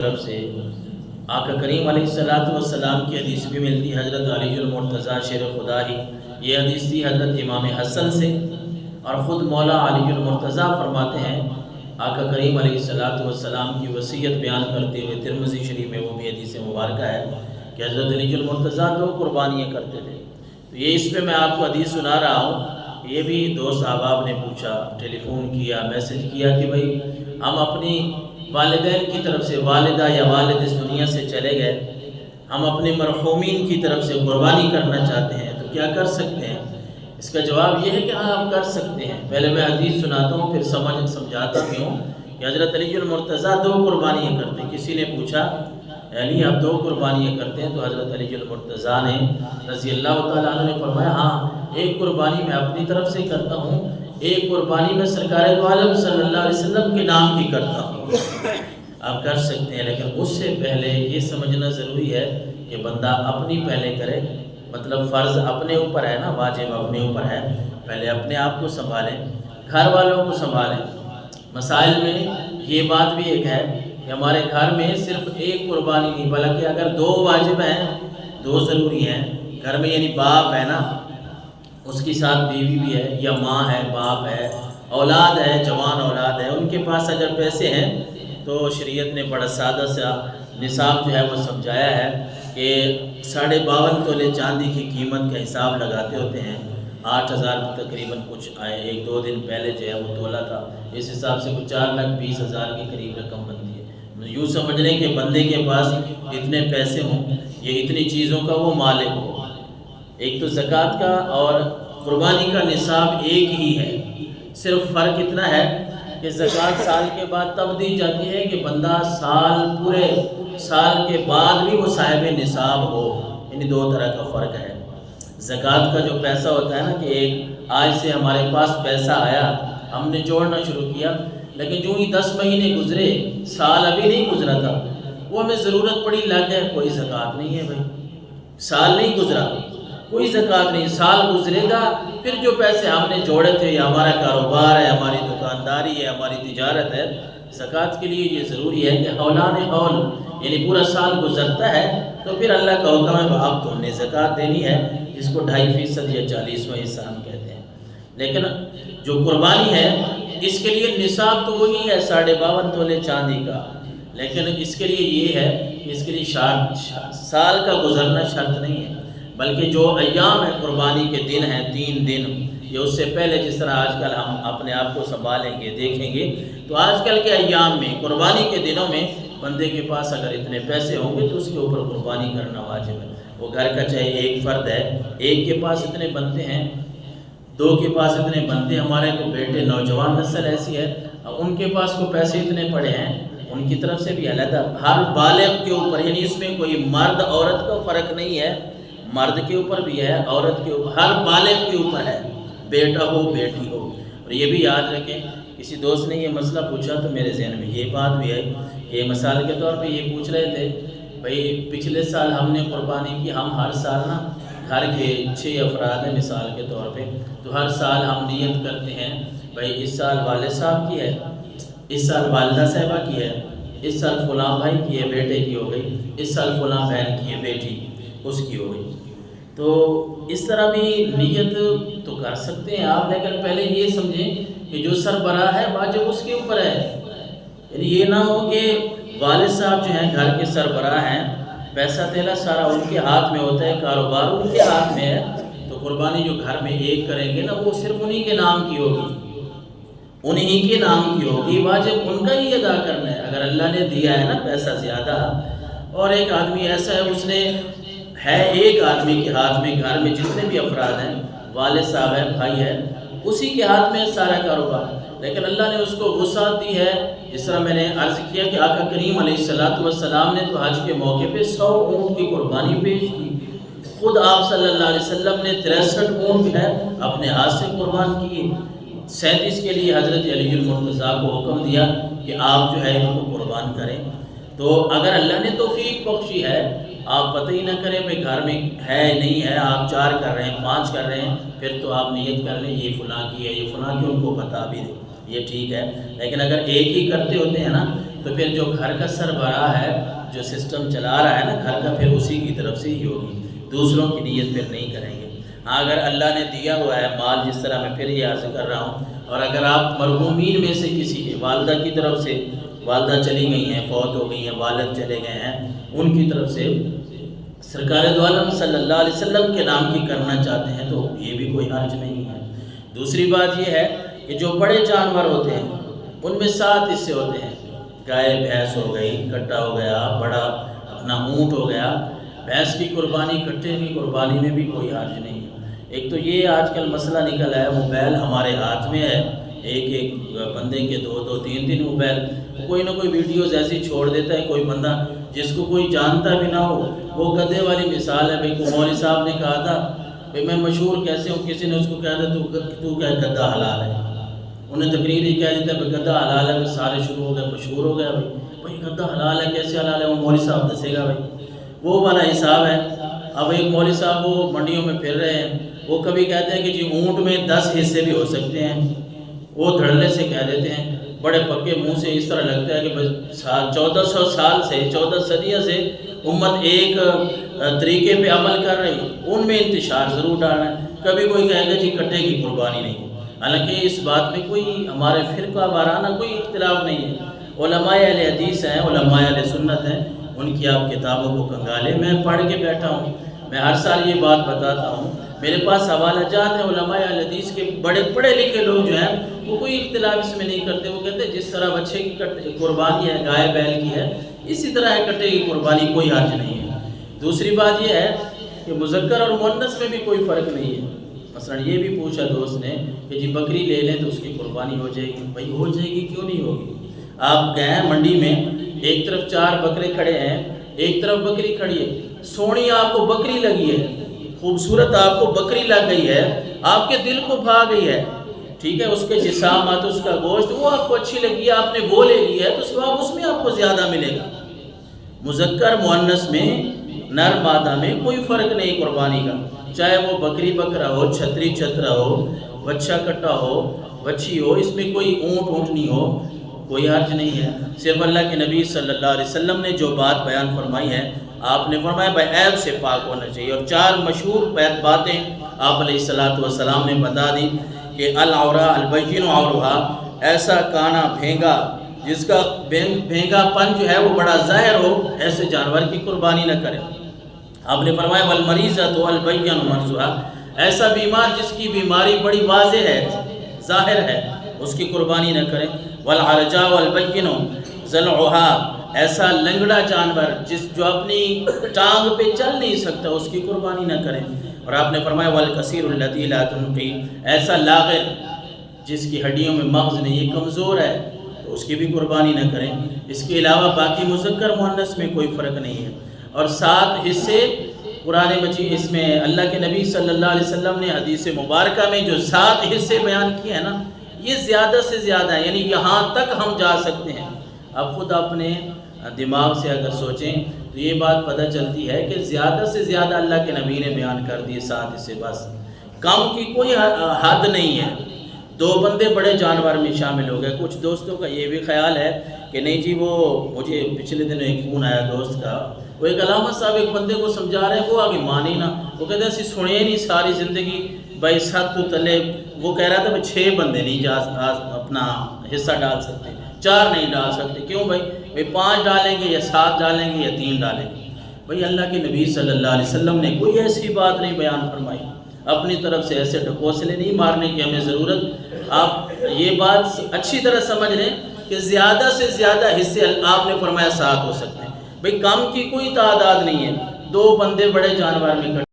طرف سے آقا کریم علیہ السلام کی حدیث بھی ملتی ہے، حضرت علی المرتضیٰ شیر خدا ہی یہ حدیث تھی حضرت امام حسن سے، اور خود مولا علی المرتضیٰ فرماتے ہیں آقا کریم علیہ السلام کی وصیت بیان کرتے ہوئے ترمذی شریف میں وہ بھی حدیث مبارکہ ہے کہ حضرت علی المرتضیٰ 2 قربانیاں کرتے تھے۔ تو یہ اس پہ میں آپ کو حدیث سنا رہا ہوں، یہ بھی دوست احباب نے پوچھا، ٹیلی فون کیا، میسج کیا کہ بھائی ہم اپنی والدین کی طرف سے، والدہ یا والد اس دنیا سے چلے گئے، ہم اپنے مرحومین کی طرف سے قربانی کرنا چاہتے ہیں تو کیا کر سکتے ہیں؟ اس کا جواب یہ ہے کہ ہاں آپ کر سکتے ہیں۔ پہلے میں حدیث سناتا ہوں پھر سمجھاتا بھی ہوں کہ حضرت علی المرتضیٰ 2 قربانیاں کرتے ہیں۔ کسی نے پوچھا علی آپ 2 قربانیاں کرتے ہیں؟ تو حضرت علی المرتضیٰ نے رضی اللہ تعالیٰ عنہ نے فرمایا ہاں، ایک قربانی میں اپنی طرف سے کرتا ہوں، ایک قربانی میں سرکار دو عالم صلی اللہ علیہ وسلم کے نام کی کرتا ہوں۔ آپ کر سکتے ہیں، لیکن اس سے پہلے یہ سمجھنا ضروری ہے کہ بندہ اپنی پہلے کرے، مطلب فرض اپنے اوپر ہے نا، واجب اپنے اوپر ہے، پہلے اپنے آپ کو سنبھالیں، گھر والوں کو سنبھالیں۔ مسائل میں یہ بات بھی ایک ہے کہ ہمارے گھر میں صرف ایک قربانی نہیں بلکہ اگر 2 واجب ہیں، 2 ضروری ہیں گھر میں، یعنی باپ ہے نا، اس کے ساتھ بیوی بھی ہے، یا ماں ہے، باپ ہے، اولاد ہے، جوان اولاد ہے، ان کے پاس اگر پیسے ہیں تو شریعت نے بڑا سادہ سا نصاب جو ہے وہ سمجھایا ہے کہ 52.5 تولے چاندی کی قیمت کا حساب لگاتے ہوتے ہیں، 8,000 تقریباً کچھ آئے، 1-2 دن پہلے جو ہے وہ تولا تھا، اس حساب سے کچھ 4,20,000 کے قریب رقم بنتی ہے۔ یوں سمجھ لیں کہ بندے کے پاس اتنے پیسے ہوں، یہ اتنی چیزوں کا وہ مالک ہو۔ ایک تو زکوٰۃ کا اور قربانی کا نصاب ایک ہی ہے، صرف فرق اتنا ہے کہ زکوٰۃ سال کے بعد تب دی جاتی ہے کہ بندہ پورے سال کے بعد بھی وہ صاحب نصاب ہو، یعنی 2 طرح کا فرق ہے۔ زکوٰۃ کا جو پیسہ ہوتا ہے نا کہ ایک آج سے ہمارے پاس پیسہ آیا، ہم نے جوڑنا شروع کیا، لیکن جو ہی 10 مہینے گزرے، سال ابھی نہیں گزرا تھا، وہ ہمیں ضرورت پڑی لگ گئے، کوئی زکوٰۃ نہیں ہے بھائی، سال نہیں گزرا کوئی زکوٰۃ نہیں، سال گزرے گا پھر جو پیسے ہم نے جوڑے تھے، یا ہمارا کاروبار ہے، ہماری دکانداری ہے، ہماری تجارت ہے، زکوٰۃ کے لیے یہ ضروری ہے کہ حولان حول، یعنی پورا سال گزرتا ہے تو پھر اللہ کا حکم ہے اب تم نے زکوٰۃ دینی ہے، جس کو 2.5% یا 40واں حصہ ہم کہتے ہیں۔ لیکن جو قربانی ہے اس کے لیے نصاب تو وہی ہے 52.5 تولے چاندی کا، لیکن اس کے لیے یہ ہے کہ اس کے لیے سال کا گزرنا شرط نہیں ہے، بلکہ جو ایام ہیں قربانی کے دن ہیں 3 دن، یا اس سے پہلے جس طرح آج کل ہم اپنے آپ کو سنبھالیں گے دیکھیں گے، تو آج کل کے ایام میں قربانی کے دنوں میں بندے کے پاس اگر اتنے پیسے ہوں گے تو اس کے اوپر قربانی کرنا واجب ہے۔ وہ گھر کا چاہے ایک فرد ہے، ایک کے پاس اتنے بنتے ہیں، 2 کے پاس اتنے بنتے ہیں، ہمارے کو بیٹے نوجوان نسل ایسی ہے ان کے پاس کو پیسے اتنے پڑے ہیں، ان کی طرف سے بھی علیحدہ ہر بالغ کے اوپر، یعنی اس میں کوئی مرد عورت کا فرق نہیں ہے، مرد کے اوپر بھی ہے، عورت کے اوپر، ہر بالغ کے اوپر ہے، بیٹا ہو بیٹی ہو۔ اور یہ بھی یاد رکھیں، کسی دوست نے یہ مسئلہ پوچھا تو میرے ذہن میں یہ بات بھی آئی، یہ مثال کے طور پہ یہ پوچھ رہے تھے بھئی پچھلے سال ہم نے قربانی کی، ہم ہر سال نا گھر کے 6 افراد ہیں مثال کے طور پہ، تو ہر سال ہم نیت کرتے ہیں بھئی اس سال والد صاحب کی ہے، اس سال والدہ صاحبہ کی ہے، اس سال فلاں بھائی کی ہے، بیٹے کی ہو گئی، اس سال فلاں بہن کی ہے، بیٹی اس کی ہو گئی۔ تو اس طرح بھی نیت تو کر سکتے ہیں آپ، لیکن پہلے یہ سمجھیں کہ جو سربراہ ہے واجب اس کے اوپر ہے، یعنی یہ نہ ہو کہ والد صاحب جو ہیں گھر کے سربراہ ہیں، پیسہ تیلا سارا ان کے ہاتھ میں ہوتا ہے، کاروبار ان کے ہاتھ میں ہے، تو قربانی جو گھر میں ایک کریں گے نا وہ صرف انہی کے نام کی ہوگی، انہی کے نام کی ہوگی، واجب ان کا ہی ادا کرنا ہے۔ اگر اللہ نے دیا ہے نا پیسہ زیادہ، اور ایک آدمی ایسا ہے اس نے ہے ایک آدمی کے ہاتھ میں، گھر میں جتنے بھی افراد ہیں، والد صاحب ہے، بھائی ہے، اسی کے ہاتھ میں سارا کاروبار، لیکن اللہ نے اس کو وسعت دی ہے۔ جس طرح میں نے عرض کیا کہ آقا کریم علیہ السلام نے تو حج کے موقع پہ 100 اونٹ کی قربانی پیش کی، خود آپ صلی اللہ علیہ وسلم نے 63 اونٹ ہے اپنے ہاتھ سے قربان کیے، 37 کے لیے حضرت علی المرتضیٰ کو حکم دیا کہ آپ جو ہے ان کو قربان کریں۔ تو اگر اللہ نے توفیق بخشی ہے، آپ پتہ ہی نہ کریں بھئی گھر میں ہے نہیں ہے، آپ 4 کر رہے ہیں، 5 کر رہے ہیں، پھر تو آپ نیت کر لیں یہ فلاں کی ہے، یہ فلاں کی، ان کو بتا بھی دیں، یہ ٹھیک ہے۔ لیکن اگر ایک ہی کرتے ہوتے ہیں نا تو پھر جو گھر کا سربراہ ہے، جو سسٹم چلا رہا ہے نا گھر کا، پھر اسی کی طرف سے ہی ہوگی، دوسروں کی نیت پھر نہیں کریں گے۔ ہاں اگر اللہ نے دیا ہوا ہے مال، جس طرح میں پھر یہ عرض کر رہا ہوں، اور اگر آپ مرحومین میں سے کسی کی والدہ کی طرف سے، والدہ چلی گئی ہیں، فوت ہو گئی ہیں، والد چلے گئے ہیں، ان کی طرف سے سرکار دو عالم صلی اللہ علیہ وسلم کے نام کی کرنا چاہتے ہیں تو یہ بھی کوئی حرج نہیں ہے۔ دوسری بات یہ ہے کہ جو بڑے جانور ہوتے ہیں ان میں 7 حصے ہوتے ہیں، گائے بھینس ہو گئی، کٹا ہو گیا، بڑا اپنا اونٹ ہو گیا، بھینس کی قربانی، کٹے کی قربانی میں بھی کوئی حرج نہیں ہے۔ ایک تو یہ آج کل مسئلہ نکل ہے، موبائل ہمارے ہاتھ میں ہے، ایک بندے کے 2 3 موبائل، کوئی نہ کوئی ویڈیوز ایسی چھوڑ دیتا ہے، کوئی بندہ جس کو کوئی جانتا بھی نہ ہو، وہ گدھے والی مثال ہے بھائی، کو مولوی صاحب نے کہا تھا بھائی میں مشہور کیسے ہوں، کسی نے اس کو کہا تھا تو کیا گدھا حلال ہے، انہیں تقریر ہی کہہ دیتا ہے گدھا حلال ہے، سارے شروع ہو گئے، مشہور ہو گیا بھائی گدھا حلال ہے، کیسے حلال ہے، وہ مولوی صاحب دسے گا بھائی، وہ والا حساب ہے۔ اب ایک مولوی صاحب وہ منڈیوں میں پھر رہے ہیں، وہ کبھی کہتے ہیں کہ جی اونٹ میں 10 حصے بھی ہو سکتے ہیں، وہ دھڑلے سے کہہ دیتے ہیں، بڑے پکے منہ سے، اس طرح لگتا ہے کہ 1400 سال سے، 14 صدیوں سے امت ایک طریقے پہ عمل کر رہی، ان میں انتشار ضرور ڈالنا ہے۔ کبھی کوئی کہے گا جی کٹے کی قربانی نہیں، حالانکہ اس بات میں کوئی ہمارے فرقہ وارانہ کوئی اختلاف نہیں ہے، علماء اہل حدیث ہیں، علماء اہل سنت ہیں، ان کی آپ کتابوں کو کنگالے، میں پڑھ کے بیٹھا ہوں، میں ہر سال یہ بات بتاتا ہوں، میرے پاس حوالہ جات ہیں، علماء اہل حدیث کے بڑے پڑھے لکھے لوگ جو ہیں وہ کوئی اختلاف اس میں نہیں کرتے، وہ کہتے ہیں جس طرح بچے کی قربانی ہے، گائے بیل کی ہے، اسی طرح ہے کٹے کی قربانی، کوئی حرج نہیں ہے۔ دوسری بات یہ ہے کہ مذکر اور مؤنث میں بھی کوئی فرق نہیں ہے۔ مثلا یہ بھی پوچھا دوست نے کہ جی بکری لے لیں تو اس کی قربانی ہو جائے گی، بھائی ہو جائے گی، کیوں نہیں ہوگی؟ آپ گئے ہیں منڈی میں، ایک طرف 4 بکرے کھڑے ہیں، ایک طرف بکری کھڑی ہے، سونی آپ کو بکری لگی ہے، خوبصورت آپ کو بکری لگ گئی ہے، آپ کے دل کو بھا گئی ہے، ٹھیک ہے، اس کے جسامت، اس کا گوشت وہ آپ کو اچھی لگی ہے، آپ نے وہ لے لی ہے، تو ثواب اس میں آپ کو زیادہ ملے گا۔ مذکر مؤنث میں، نر مادہ میں کوئی فرق نہیں قربانی کا، چاہے وہ بکری بکرا ہو، چھتری چھترا ہو، بچہ کٹا ہو، بچی ہو، اس میں کوئی اونٹ اونٹنی ہو، کوئی حرج نہیں ہے۔ صرف اللہ کے نبی صلی اللہ علیہ وسلم نے جو بات بیان فرمائی ہے، آپ نے فرمایا بھائی عیب سے پاک ہونا چاہیے، اور 4 مشہور باتیں آپ علیہ السلام نے بتا دی کہ العورا البین عورھا، ایسا کانا بھینگا جس کا بھینگا پن جو ہے وہ بڑا ظاہر ہو، ایسے جانور کی قربانی نہ کریں۔ آپ نے فرمایا والمریضۃ البین مرضھا، ایسا بیمار جس کی بیماری بڑی واضح ہے، ظاہر ہے، اس کی قربانی نہ کریں۔ والعرجاء البین ضلعھا، ایسا لنگڑا جانور جو اپنی ٹانگ پہ چل نہیں سکتا، اس کی قربانی نہ کریں۔ اور آپ نے فرمایا والکثیر الذی لا تنقی، ایسا لاغر جس کی ہڈیوں میں مغز نہیں، یہ کمزور ہے، تو اس کی بھی قربانی نہ کریں۔ اس کے علاوہ باقی مذکر مؤنث میں کوئی فرق نہیں ہے۔ اور 7 حصے قرآن مجید، اس میں اللہ کے نبی صلی اللہ علیہ وسلم نے حدیث مبارکہ میں جو 7 حصے بیان کیے ہیں نا، یہ زیادہ سے زیادہ ہے، یعنی یہاں تک ہم جا سکتے ہیں۔ اب خود اپنے دماغ سے اگر سوچیں تو یہ بات پتہ چلتی ہے کہ زیادہ سے زیادہ اللہ کے نبی نے بیان کر دیے 7 حصے، بس کم کی کوئی حد نہیں ہے۔ 2 بندے بڑے جانور میں شامل ہو گئے۔ کچھ دوستوں کا یہ بھی خیال ہے کہ نہیں جی، وہ مجھے پچھلے دن ایک فون آیا دوست کا، وہ ایک علامت صاحب ایک بندے کو سمجھا رہے ہیں، وہ آگے مانی نہ، وہ کہتے ہیں اسی سنے نہیں ساری زندگی بھائی 7 تو تلے، وہ کہہ رہا تھا بھائی 6 بندے نہیں اپنا حصہ ڈال سکتے، 4 نہیں ڈال سکتے، کیوں بھائی 5 ڈالیں گے یا 7 ڈالیں گے یا 3 ڈالیں گے؟ بھائی اللہ کے نبی صلی اللہ علیہ وسلم نے کوئی ایسی بات نہیں بیان فرمائی، اپنی طرف سے ایسے ڈھکوسلے نہیں مارنے کی ہمیں ضرورت۔ آپ یہ بات اچھی طرح سمجھ لیں کہ زیادہ سے زیادہ حصے آپ نے فرمایا 7 ہو سکتے ہیں، بھئی کم کی کوئی تعداد نہیں ہے۔ 2 بندے بڑے جانور میں